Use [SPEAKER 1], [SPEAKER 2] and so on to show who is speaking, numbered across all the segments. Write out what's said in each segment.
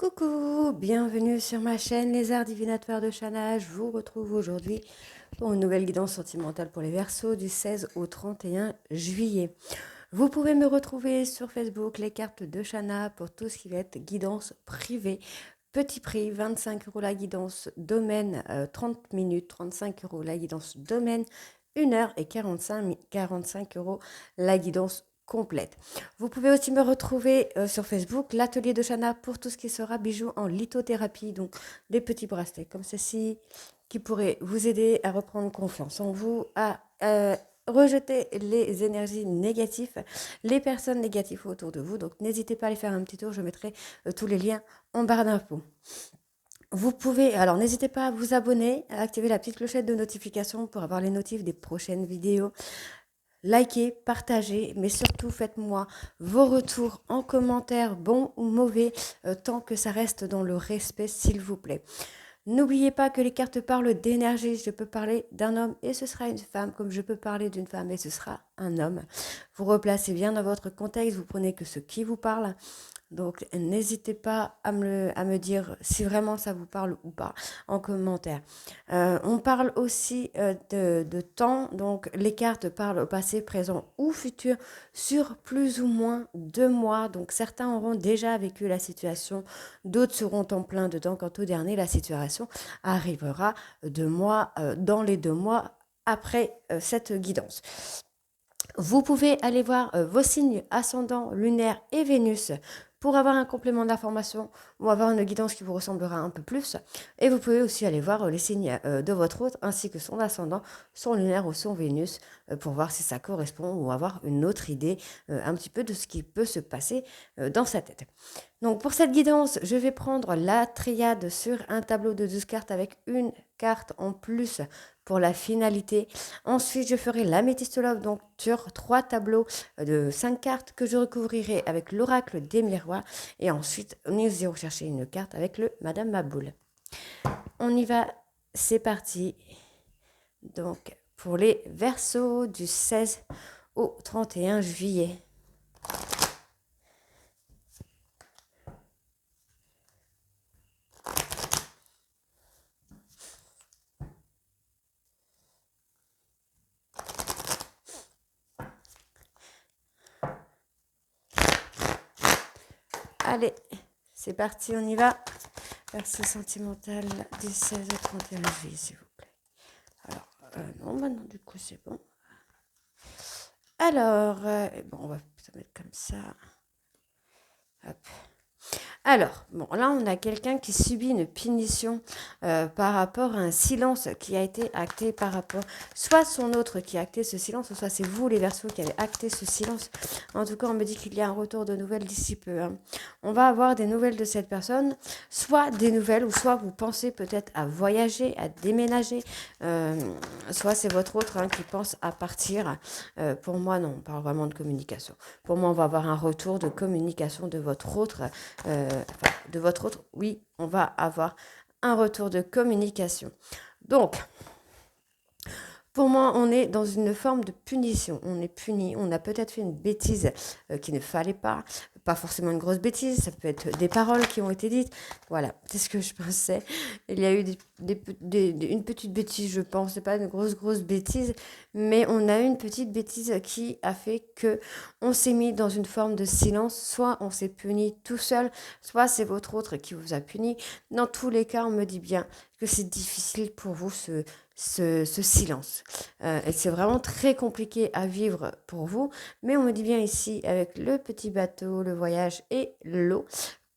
[SPEAKER 1] Coucou, bienvenue sur ma chaîne Les Arts Divinatoires de Shana. Je vous retrouve aujourd'hui pour une nouvelle guidance sentimentale pour les Verseaux du 16 au 31 juillet. Vous pouvez me retrouver sur Facebook, les cartes de Shana, pour tout ce qui va être guidance privée. Petit prix, 25 € la guidance domaine, 30 minutes, 35 € la guidance domaine, 1 heure et 45 € la guidance complète. Vous pouvez aussi me retrouver sur Facebook, l'atelier de Shana, pour tout ce qui sera bijoux en lithothérapie, donc des petits bracelets comme ceci qui pourraient vous aider à reprendre confiance en vous, à rejeter les énergies négatives, les personnes négatives autour de vous. Donc n'hésitez pas à aller faire un petit tour, je mettrai tous les liens en barre d'infos. Vous pouvez, alors n'hésitez pas à vous abonner, à activer la petite clochette de notification pour avoir les notifs des prochaines vidéos. Likez, partagez, mais surtout faites-moi vos retours en commentaire, bons ou mauvais, tant que ça reste dans le respect, s'il vous plaît. N'oubliez pas que les cartes parlent d'énergie. Je peux parler d'un homme et ce sera une femme, comme je peux parler d'une femme et ce sera un homme. Vous replacez bien dans votre contexte, vous prenez que ce qui vous parle. Donc, n'hésitez pas à me dire si vraiment ça vous parle ou pas en commentaire. On parle aussi de temps. Donc, les cartes parlent au passé, présent ou futur sur plus ou moins 2 mois. Donc, certains auront déjà vécu la situation, d'autres seront en plein dedans. Quant au dernier, la situation arrivera dans les 2 mois après cette guidance. Vous pouvez aller voir vos signes ascendants, lunaires et Vénus pour avoir un complément d'information ou avoir une guidance qui vous ressemblera un peu plus. Et vous pouvez aussi aller voir les signes de votre hôte ainsi que son ascendant, son lunaire ou son Vénus pour voir si ça correspond ou avoir une autre idée un petit peu de ce qui peut se passer dans sa tête. Donc pour cette guidance, je vais prendre la triade sur un tableau de 12 cartes avec une carte en plus pour la finalité. Ensuite, je ferai l'améthyste love, donc sur 3 tableaux de 5 cartes que je recouvrirai avec l'oracle des miroirs. Et ensuite, nous irons chercher une carte avec le Madame Maboule. On y va, c'est parti. Donc, pour les Verseaux du 16 au 31 juillet. Allez, c'est parti, on y va. Verset sentimental du 16 au 31 juillet, s'il vous plaît. Alors, non, maintenant, du coup, c'est bon. Alors, bon, on va se mettre comme ça. Hop. Alors, bon, là, on a quelqu'un qui subit une punition par rapport à un silence qui a été acté par rapport, soit son autre qui a acté ce silence, soit c'est vous, les Verseaux, qui avez acté ce silence. En tout cas, on me dit qu'il y a un retour de nouvelles d'ici peu. Hein. On va avoir des nouvelles de cette personne, soit des nouvelles, ou soit vous pensez peut-être à voyager, à déménager, soit c'est votre autre hein, qui pense à partir. Pour moi, non, on parle vraiment de communication. Pour moi, on va avoir un retour de communication de votre autre. Oui, on va avoir un retour de communication. Donc, pour moi, on est dans une forme de punition. On est puni, on a peut-être fait une bêtise qu'il ne fallait pas forcément une grosse bêtise, ça peut être des paroles qui ont été dites. Voilà, c'est ce que je pensais. Il y a eu une petite bêtise, je pense, c'est pas une grosse bêtise, mais on a eu une petite bêtise qui a fait que on s'est mis dans une forme de silence. Soit on s'est puni tout seul, soit c'est votre autre qui vous a puni. Dans tous les cas, on me dit bien que c'est difficile pour vous ce silence. Et c'est vraiment très compliqué à vivre pour vous, mais on me dit bien ici, avec le petit bateau, le voyage et l'eau,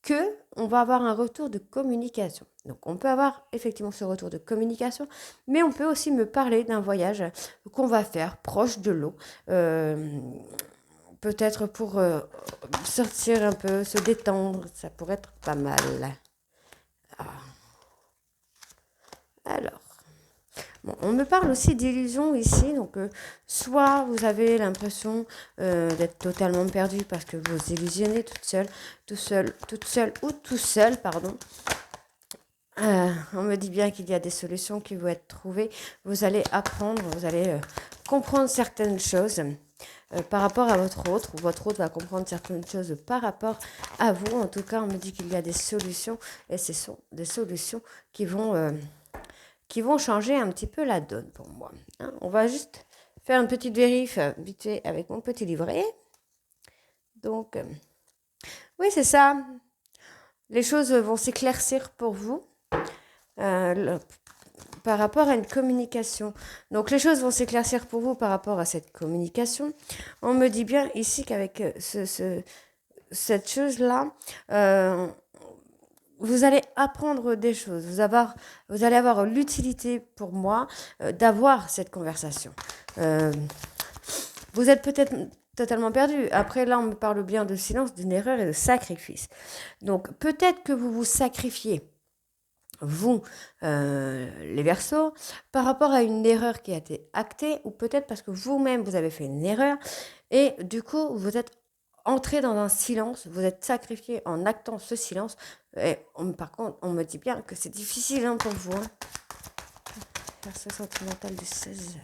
[SPEAKER 1] que on va avoir un retour de communication. Donc on peut avoir effectivement ce retour de communication, mais on peut aussi me parler d'un voyage qu'on va faire proche de l'eau, peut-être pour sortir un peu, se détendre, ça pourrait être pas mal. Ah. Alors, bon, on me parle aussi d'illusions ici, donc soit vous avez l'impression d'être totalement perdu parce que vous illusionnez toute seule ou tout seul, pardon. On me dit bien qu'il y a des solutions qui vont être trouvées. Vous allez apprendre, vous allez comprendre certaines choses. par rapport à votre autre, ou votre autre va comprendre certaines choses par rapport à vous. En tout cas, on me dit qu'il y a des solutions, et ce sont des solutions qui vont changer un petit peu la donne pour moi. Hein. On va juste faire une petite vérif vite fait avec mon petit livret. Donc, oui, c'est ça. Les choses vont s'éclaircir pour vous par rapport à une communication. Donc, les choses vont s'éclaircir pour vous par rapport à cette communication. On me dit bien ici qu'avec cette chose-là, vous allez apprendre des choses. Vous allez avoir l'utilité pour moi d'avoir cette conversation. Vous êtes peut-être totalement perdu. Après, là, on me parle bien de silence, d'une erreur et de sacrifice. Donc, peut-être que vous vous sacrifiez, vous, les Verseaux, par rapport à une erreur qui a été actée, ou peut-être parce que vous-même, vous avez fait une erreur, et du coup, vous êtes entré dans un silence, vous êtes sacrifié en actant ce silence. Et par contre, on me dit bien que c'est difficile pour vous. Verseau sentimental du 16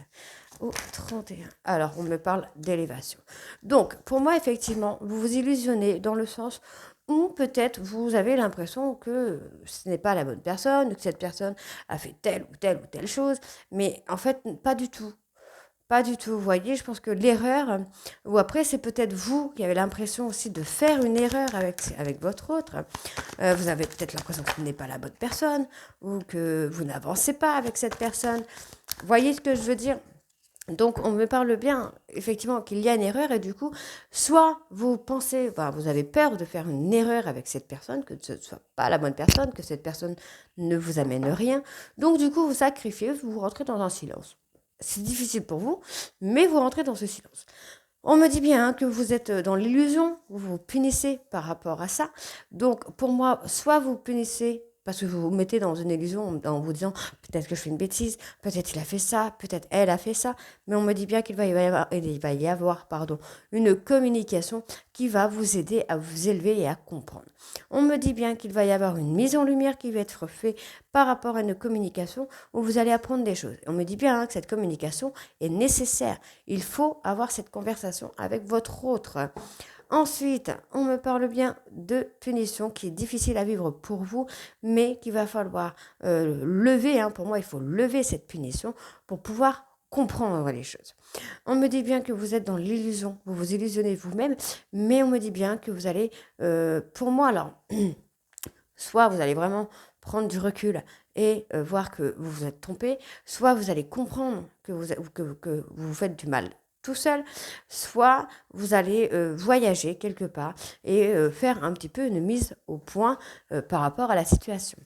[SPEAKER 1] au 31. Alors, on me parle d'élévation. Donc, pour moi, effectivement, vous vous illusionnez dans le sens où peut-être vous avez l'impression que ce n'est pas la bonne personne, que cette personne a fait telle ou telle chose, mais en fait, pas du tout. Pas du tout, vous voyez, je pense que l'erreur, ou après c'est peut-être vous qui avez l'impression aussi de faire une erreur avec votre autre. Vous avez peut-être l'impression que ce n'est pas la bonne personne, ou que vous n'avancez pas avec cette personne. Vous voyez ce que je veux dire? Donc on me parle bien, effectivement, qu'il y a une erreur, et du coup, soit vous pensez, vous avez peur de faire une erreur avec cette personne, que ce ne soit pas la bonne personne, que cette personne ne vous amène rien. Donc du coup, vous sacrifiez, vous rentrez dans un silence. C'est difficile pour vous, mais vous rentrez dans ce silence. On me dit bien que vous êtes dans l'illusion, vous vous punissez par rapport à ça. Donc, pour moi, soit vous punissez parce que vous vous mettez dans une illusion en vous disant peut-être que je fais une bêtise, peut-être il a fait ça, peut-être elle a fait ça, mais on me dit bien qu'il va y avoir une communication qui va vous aider à vous élever et à comprendre. On me dit bien qu'il va y avoir une mise en lumière qui va être faite par rapport à une communication où vous allez apprendre des choses. On me dit bien que cette communication est nécessaire. Il faut avoir cette conversation avec votre autre. Ensuite, on me parle bien de punition qui est difficile à vivre pour vous, mais qu'il va falloir lever. Pour moi, il faut lever cette punition pour pouvoir comprendre les choses. On me dit bien que vous êtes dans l'illusion, vous vous illusionnez vous-même, mais on me dit bien que vous allez, pour moi, alors, soit vous allez vraiment prendre du recul et voir que vous vous êtes trompé, soit vous allez comprendre que vous faites du mal tout seul, soit vous allez voyager quelque part et faire un petit peu une mise au point par rapport à la situation.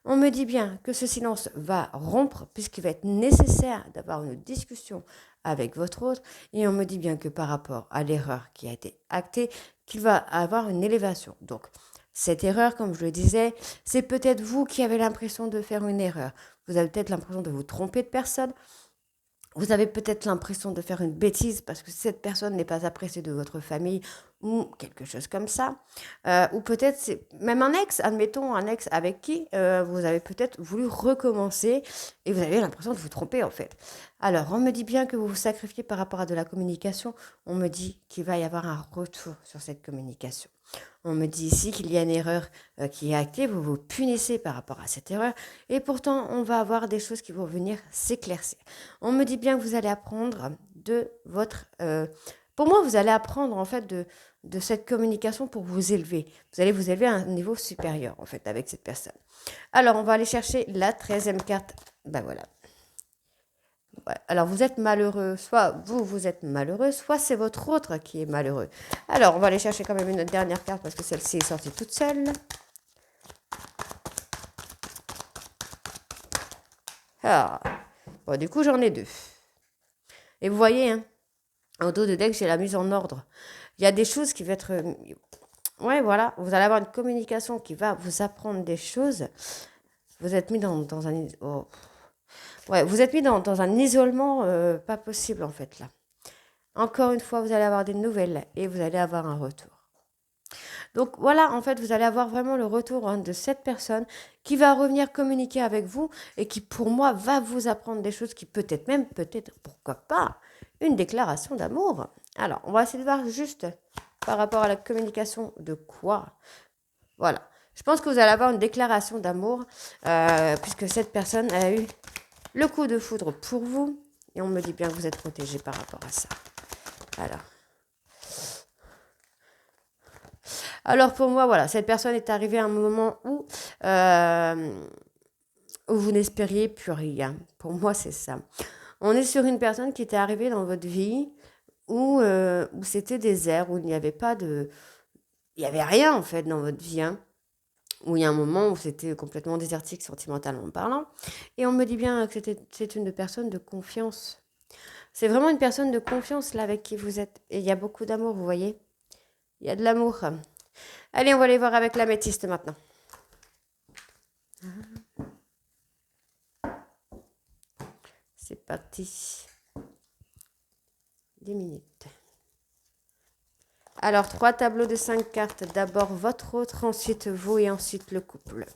[SPEAKER 1] On me dit bien que ce silence va rompre puisqu'il va être nécessaire d'avoir une discussion avec votre autre, et on me dit bien que par rapport à l'erreur qui a été actée, qu'il va avoir une élévation. Donc, cette erreur, comme je le disais, c'est peut-être vous qui avez l'impression de faire une erreur. Vous avez peut-être l'impression de vous tromper de personne. Vous avez peut-être l'impression de faire une bêtise parce que cette personne n'est pas appréciée de votre famille ou quelque chose comme ça. Ou peut-être c'est même un ex, admettons un ex avec qui vous avez peut-être voulu recommencer et vous avez l'impression de vous tromper en fait. Alors, on me dit bien que vous vous sacrifiez par rapport à de la communication. On me dit qu'il va y avoir un retour sur cette communication. On me dit ici qu'il y a une erreur qui est actée, vous vous punissez par rapport à cette erreur, et pourtant on va avoir des choses qui vont venir s'éclaircir. On me dit bien que vous allez apprendre de votre... pour moi, vous allez apprendre en fait de cette communication pour vous élever. Vous allez vous élever à un niveau supérieur en fait avec cette personne. Alors, on va aller chercher la 13e carte. Ben voilà. Alors, vous êtes malheureux, soit vous êtes malheureux, soit c'est votre autre qui est malheureux. Alors, on va aller chercher quand même une dernière carte parce que celle-ci est sortie toute seule. Ah, bon, du coup, j'en ai deux. Et vous voyez, au dos de deck, j'ai la mise en ordre. Il y a des choses qui vont être... Ouais, voilà, vous allez avoir une communication qui va vous apprendre des choses. Vous êtes mis dans un... Oh. Ouais, vous êtes mis dans un isolement pas possible en fait là. Encore une fois, vous allez avoir des nouvelles et vous allez avoir un retour. Donc voilà, en fait, vous allez avoir vraiment le retour de cette personne qui va revenir communiquer avec vous et qui, pour moi, va vous apprendre des choses qui peut-être, pourquoi pas, une déclaration d'amour. Alors, on va essayer de voir juste par rapport à la communication de quoi. Voilà. Je pense que vous allez avoir une déclaration d'amour puisque cette personne a eu le coup de foudre pour vous. Et on me dit bien que vous êtes protégé par rapport à ça. Alors pour moi, voilà, cette personne est arrivée à un moment où vous n'espériez plus rien. Pour moi, c'est ça. On est sur une personne qui était arrivée dans votre vie où c'était désert, où il n'y avait pas de... Il n'y avait rien en fait dans votre vie. Hein. Où il y a un moment où c'était complètement désertique sentimentalement parlant. Et on me dit bien que c'est une personne de confiance. C'est vraiment une personne de confiance là avec qui vous êtes. Et il y a beaucoup d'amour, vous voyez. Il y a de l'amour. Allez, on va aller voir avec l'améthyste maintenant. C'est parti. 10 minutes. Alors, 3 tableaux de 5 cartes. D'abord votre autre, ensuite vous et ensuite le couple.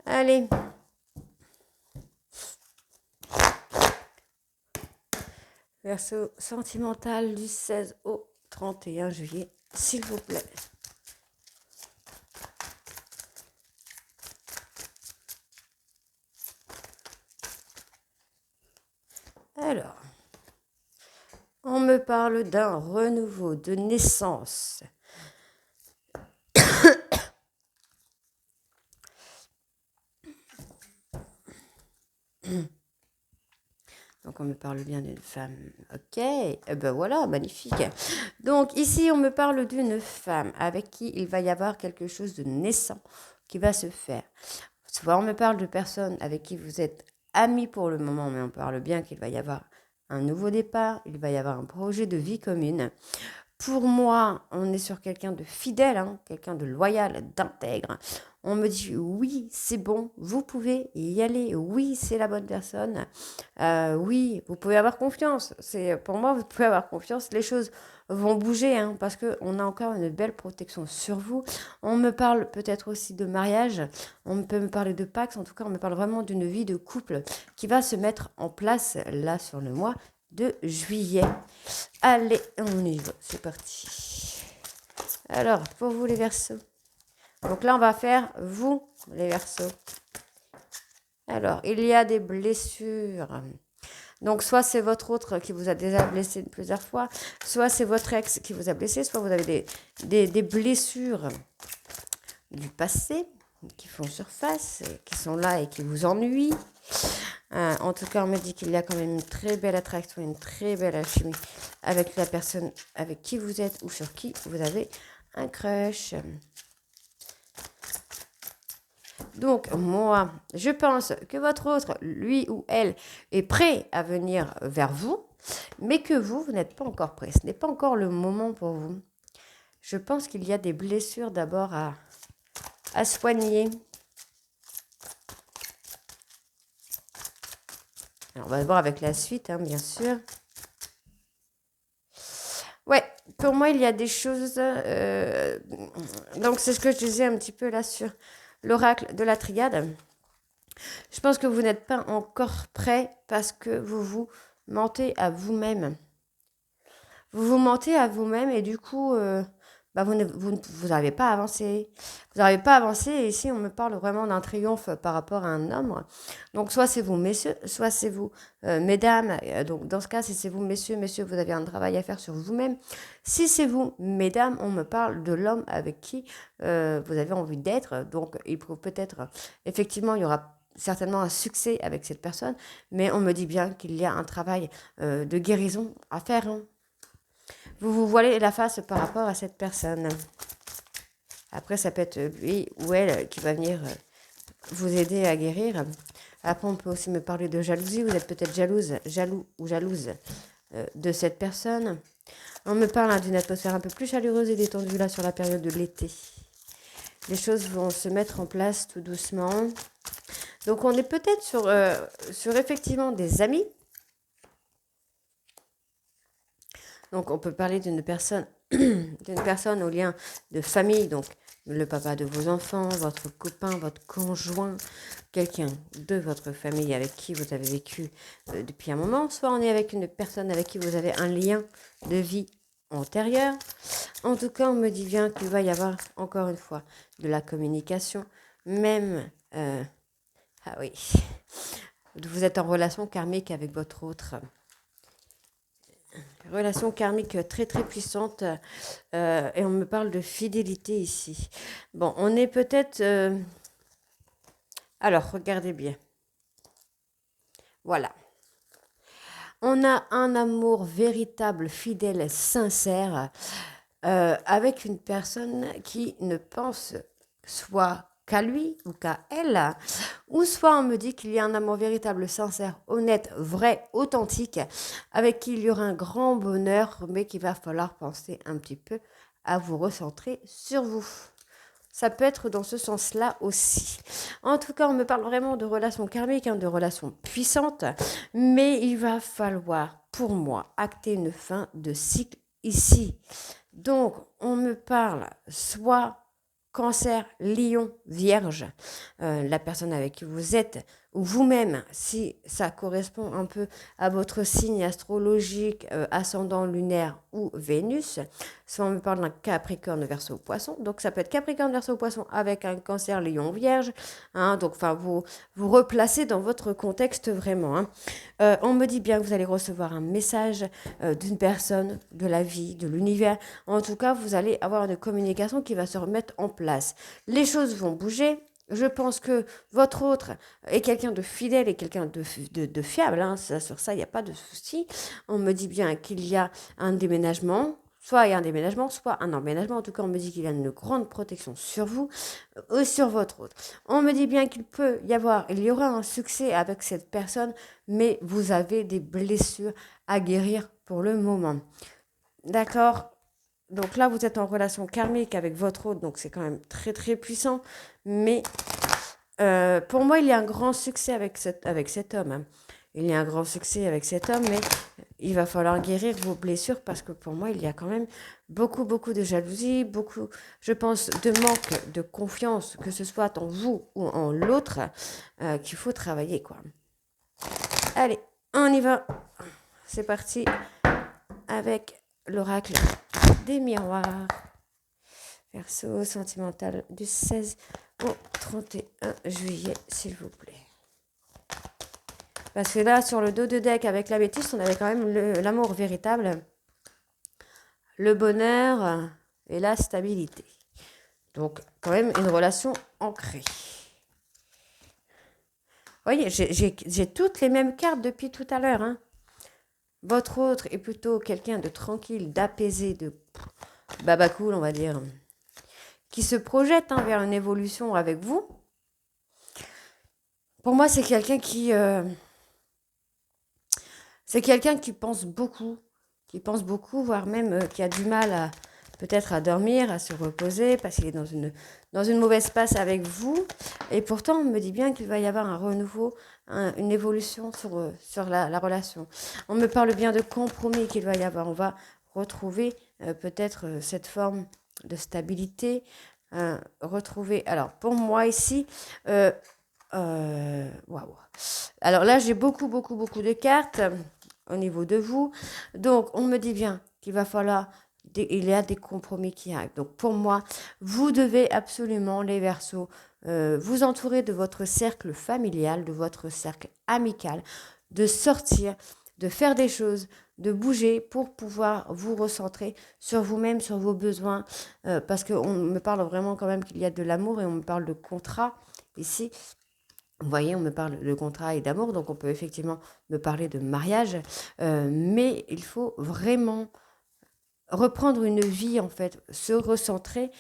[SPEAKER 1] Allez. Verseau sentimental du 16 au 31 juillet, s'il vous plaît. Alors, on me parle d'un renouveau, de naissance. Donc, on me parle bien d'une femme. Ok, ben voilà, magnifique. Donc, ici, on me parle d'une femme avec qui il va y avoir quelque chose de naissant qui va se faire. Soit on me parle de personnes avec qui vous êtes amis pour le moment, mais on parle bien qu'il va y avoir un nouveau départ, il va y avoir un projet de vie commune. Pour moi, on est sur quelqu'un de fidèle, hein, quelqu'un de loyal, d'intègre. On me dit oui, c'est bon, vous pouvez y aller. Oui, c'est la bonne personne. Oui, vous pouvez avoir confiance. Pour moi, vous pouvez avoir confiance. Les choses vont bouger hein, parce qu'on a encore une belle protection sur vous. On me parle peut-être aussi de mariage. On peut me parler de Pax. En tout cas, on me parle vraiment d'une vie de couple qui va se mettre en place là sur le mois de juillet. Allez, on y va, c'est parti. Alors, pour vous les Verseaux. Donc là, on va faire vous, les Verseaux. Alors, il y a des blessures. Donc, soit c'est votre autre qui vous a déjà blessé plusieurs fois, soit c'est votre ex qui vous a blessé, soit vous avez des blessures du passé qui font surface, qui sont là et qui vous ennuient. En tout cas, on me dit qu'il y a quand même une très belle attraction, une très belle alchimie avec la personne avec qui vous êtes ou sur qui vous avez un crush. Donc, moi, je pense que votre autre, lui ou elle, est prêt à venir vers vous, mais que vous n'êtes pas encore prêt. Ce n'est pas encore le moment pour vous. Je pense qu'il y a des blessures d'abord à soigner. Alors, on va voir avec la suite, hein, bien sûr. Ouais, pour moi, il y a des choses... donc, c'est ce que je disais un petit peu là sur l'oracle de la triade. Je pense que vous n'êtes pas encore prêt parce que vous vous mentez à vous-même. Vous vous mentez à vous-même et du coup, vous n'arrivez pas à avancer. Vous n'arrivez pas à avancer et ici, on me parle vraiment d'un triomphe par rapport à un homme. Donc, soit c'est vous, messieurs, soit c'est vous, mesdames. Donc, dans ce cas, si c'est vous, messieurs, vous avez un travail à faire sur vous-même. Si c'est vous, mesdames, on me parle de l'homme avec qui vous avez envie d'être. Donc, il peut peut-être, effectivement, il y aura certainement un succès avec cette personne, mais on me dit bien qu'il y a un travail de guérison à faire. Hein. Vous vous voilez la face par rapport à cette personne. Après, ça peut être lui ou elle qui va venir vous aider à guérir. Après, on peut aussi me parler de jalousie. Vous êtes peut-être jaloux ou jalouse de cette personne. On me parle d'une atmosphère un peu plus chaleureuse et détendue là sur la période de l'été. Les choses vont se mettre en place tout doucement. Donc, on est peut-être sur effectivement des amis. Donc, on peut parler d'une personne, au lien de famille. Donc, le papa de vos enfants, votre copain, votre conjoint, quelqu'un de votre famille avec qui vous avez vécu depuis un moment. Soit on est avec une personne avec qui vous avez un lien de vie antérieur. En tout cas, on me dit bien qu'il va y avoir, encore une fois, de la communication. Même, ah oui, vous êtes en relation karmique avec votre autre. Relation karmique très très puissante. Et on me parle de fidélité ici. Bon, on est peut-être... Alors, regardez bien. Voilà. On a un amour véritable, fidèle, sincère, avec une personne qui ne pense soit qu'à lui ou qu'à elle, ou soit on me dit qu'il y a un amour véritable, sincère, honnête, vrai, authentique, avec qui il y aura un grand bonheur, mais qu'il va falloir penser un petit peu à vous recentrer sur vous. Ça peut être dans ce sens-là aussi. En tout cas, on me parle vraiment de relations karmiques, de relations puissantes, mais il va falloir, pour moi, acter une fin de cycle ici. Donc, on me parle soit Cancer, Lion, Vierge, la personne avec qui vous êtes, ou vous-même, si ça correspond un peu à votre signe astrologique, ascendant lunaire ou Vénus. Soit on me parle d'un Capricorne, Verseau, Poisson. Donc ça peut être Capricorne, Verseau, Poisson avec un Cancer, Lion, Vierge. Hein, donc enfin vous replacez dans votre contexte vraiment. Hein. On me dit bien que vous allez recevoir un message d'une personne, de la vie, de l'univers. En tout cas, vous allez avoir une communication qui va se remettre en place. Les choses vont bouger. Je pense que votre autre est quelqu'un de fidèle et quelqu'un de fiable. Hein. Sur ça, il n'y a pas de souci. On me dit bien qu'il y a un déménagement. Soit il y a un déménagement, soit un emménagement. En tout cas, on me dit qu'il y a une grande protection sur vous et sur votre autre. On me dit bien qu'il y aura un succès avec cette personne, mais vous avez des blessures à guérir pour le moment. D'accord ? Donc là, vous êtes en relation karmique avec votre autre, donc c'est quand même très très puissant. Mais pour moi, il y a un grand succès avec cet homme. Hein. Il y a un grand succès avec cet homme, mais il va falloir guérir vos blessures parce que pour moi, il y a quand même beaucoup, beaucoup de jalousie, beaucoup, je pense, de manque de confiance, que ce soit en vous ou en l'autre, qu'il faut travailler, quoi. Allez, on y va. C'est parti avec l'oracle des miroirs. Verseau sentimental du 16 au 31 juillet, s'il vous plaît. Parce que là, sur le dos de deck avec la bêtise, on avait quand même l'amour véritable, le bonheur et la stabilité. Donc, quand même une relation ancrée. Vous voyez, j'ai toutes les mêmes cartes depuis tout à l'heure. Hein. Votre autre est plutôt quelqu'un de tranquille, d'apaisé, de babacool, on va dire, qui se projette vers une évolution avec vous. Pour moi, c'est quelqu'un qui... c'est quelqu'un qui pense beaucoup, voire même qui a du mal peut-être à dormir, à se reposer, parce qu'il est dans une mauvaise passe avec vous. Et pourtant, on me dit bien qu'il va y avoir un renouveau, une évolution sur la relation. On me parle bien de compromis qu'il va y avoir. On va retrouver peut-être cette forme de stabilité, retrouver... Alors, pour moi ici... waouh. Alors là, j'ai beaucoup de cartes au niveau de vous. Donc, on me dit bien qu'il va falloir, il y a des compromis qui arrivent. Donc, pour moi, vous devez absolument, les Verseaux, vous entourer de votre cercle familial, de votre cercle amical, de sortir, de faire des choses, de bouger pour pouvoir vous recentrer sur vous-même, sur vos besoins. Parce qu'on me parle vraiment quand même qu'il y a de l'amour et on me parle de contrat ici. Vous voyez, on me parle de contrat et d'amour, donc on peut effectivement me parler de mariage, mais il faut vraiment reprendre une vie, en fait, se recentrer,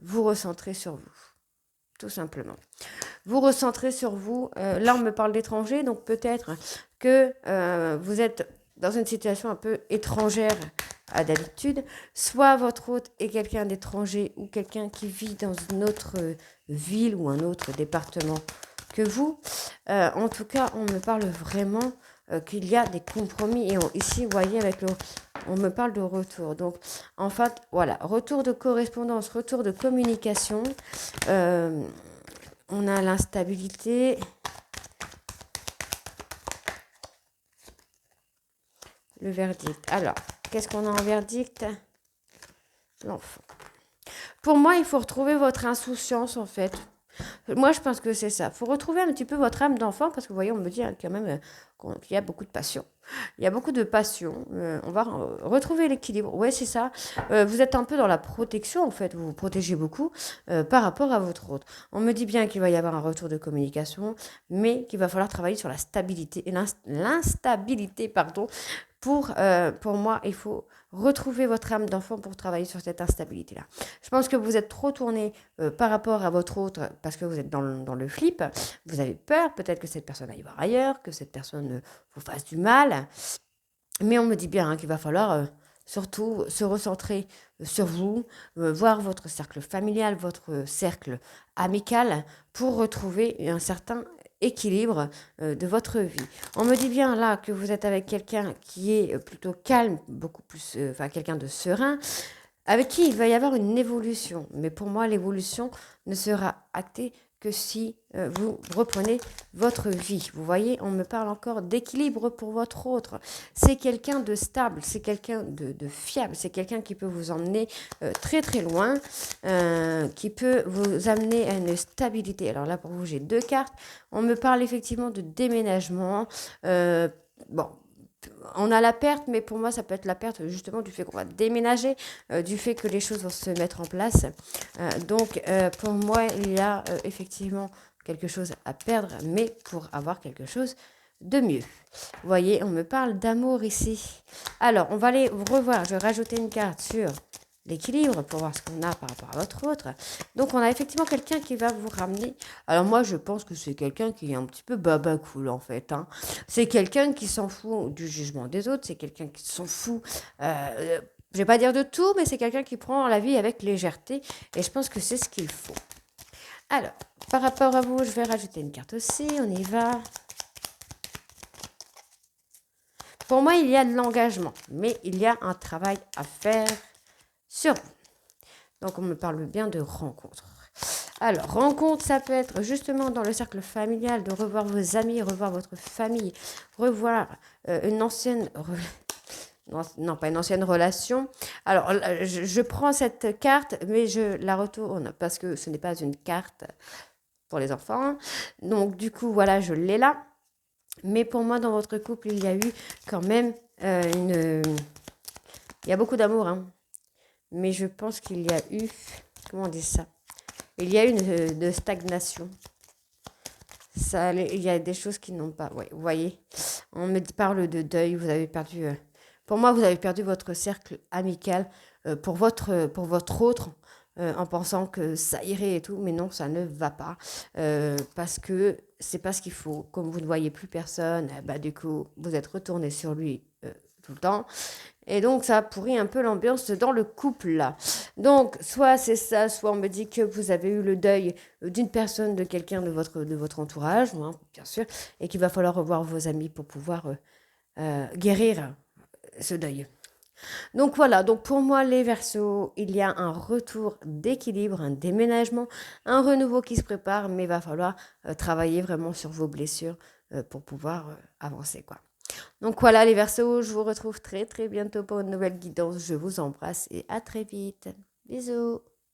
[SPEAKER 1] vous recentrer sur vous, tout simplement. Vous recentrer sur vous. Là, on me parle d'étranger, donc peut-être que vous êtes dans une situation un peu étrangère à d'habitude, soit votre hôte est quelqu'un d'étranger ou quelqu'un qui vit dans une autre ville ou un autre département que vous. En tout cas, on me parle vraiment qu'il y a des compromis. Et ici, vous voyez, on me parle de retour. Donc, en fait, voilà, retour de correspondance, retour de communication. On a l'instabilité. Le verdict. Alors, qu'est-ce qu'on a en verdict? L'enfant. Pour moi, il faut retrouver votre insouciance, en fait. Moi, je pense que c'est ça. Il faut retrouver un petit peu votre âme d'enfant, parce que vous voyez, on me dit quand même qu'il y a beaucoup de passion. Il y a beaucoup de passion. On va retrouver l'équilibre. Ouais, c'est ça. Vous êtes un peu dans la protection, en fait. Vous vous protégez beaucoup par rapport à votre autre. On me dit bien qu'il va y avoir un retour de communication, mais qu'il va falloir travailler sur la stabilité et l'instabilité, pardon. Pour moi, il faut retrouver votre âme d'enfant pour travailler sur cette instabilité-là. Je pense que vous êtes trop tourné par rapport à votre autre parce que vous êtes dans le flip. Vous avez peur, peut-être que cette personne aille voir ailleurs, que cette personne vous fasse du mal. Mais on me dit bien qu'il va falloir surtout se recentrer sur vous, voir votre cercle familial, votre cercle amical pour retrouver un certain équilibre de votre vie. On me dit bien là que vous êtes avec quelqu'un qui est plutôt calme, beaucoup plus, enfin quelqu'un de serein, avec qui il va y avoir une évolution. Mais pour moi, l'évolution ne sera actée que si vous reprenez votre vie. Vous voyez, on me parle encore d'équilibre pour votre autre. C'est quelqu'un de stable, c'est quelqu'un de fiable, c'est quelqu'un qui peut vous emmener très très loin, qui peut vous amener à une stabilité. Alors là, pour vous, j'ai 2 cartes. On me parle effectivement de déménagement. Bon, on a la perte, mais pour moi, ça peut être la perte justement du fait qu'on va déménager, du fait que les choses vont se mettre en place. Donc, pour moi, il y a effectivement quelque chose à perdre, mais pour avoir quelque chose de mieux. Vous voyez, on me parle d'amour ici. Alors, on va aller revoir. Je vais rajouter une carte sur l'équilibre pour voir ce qu'on a par rapport à votre autre. Donc, on a effectivement quelqu'un qui va vous ramener. Alors, moi, je pense que c'est quelqu'un qui est un petit peu baba cool, en fait. Hein. C'est quelqu'un qui s'en fout du jugement des autres. C'est quelqu'un qui s'en fout. Je vais pas dire de tout, mais c'est quelqu'un qui prend la vie avec légèreté. Et je pense que c'est ce qu'il faut. Alors, par rapport à vous, je vais rajouter une carte aussi. On y va. Pour moi, il y a de l'engagement, mais il y a un travail à faire sur vous. Donc, on me parle bien de rencontre. Alors, rencontre, ça peut être justement dans le cercle familial, de revoir vos amis, revoir votre famille, revoir une ancienne... Non, pas une ancienne relation. Alors, je prends cette carte, mais je la retourne parce que ce n'est pas une carte pour les enfants. Donc, du coup, voilà, je l'ai là. Mais pour moi, dans votre couple, il y a eu quand même il y a beaucoup d'amour, hein. Mais je pense qu'il y a eu... Comment on dit ça? Il y a eu de stagnation. Ça, il y a des choses qui n'ont pas... Ouais, vous voyez, on me parle de deuil. Vous avez perdu... pour moi, vous avez perdu votre cercle amical pour votre autre en pensant que ça irait et tout. Mais non, ça ne va pas. Parce que c'est pas ce qu'il faut. Comme vous ne voyez plus personne, bah, du coup, vous êtes retourné sur lui tout le temps. Et donc, ça pourrit un peu l'ambiance dans le couple, là. Donc, soit c'est ça, soit on me dit que vous avez eu le deuil d'une personne, de quelqu'un de votre entourage, hein, bien sûr, et qu'il va falloir revoir vos amis pour pouvoir guérir ce deuil. Donc voilà, donc pour moi les Verseaux, il y a un retour d'équilibre, un déménagement, un renouveau qui se prépare, mais il va falloir travailler vraiment sur vos blessures pour pouvoir avancer, quoi. Donc voilà les Verseaux, je vous retrouve très très bientôt pour une nouvelle guidance. Je vous embrasse et à très vite. Bisous.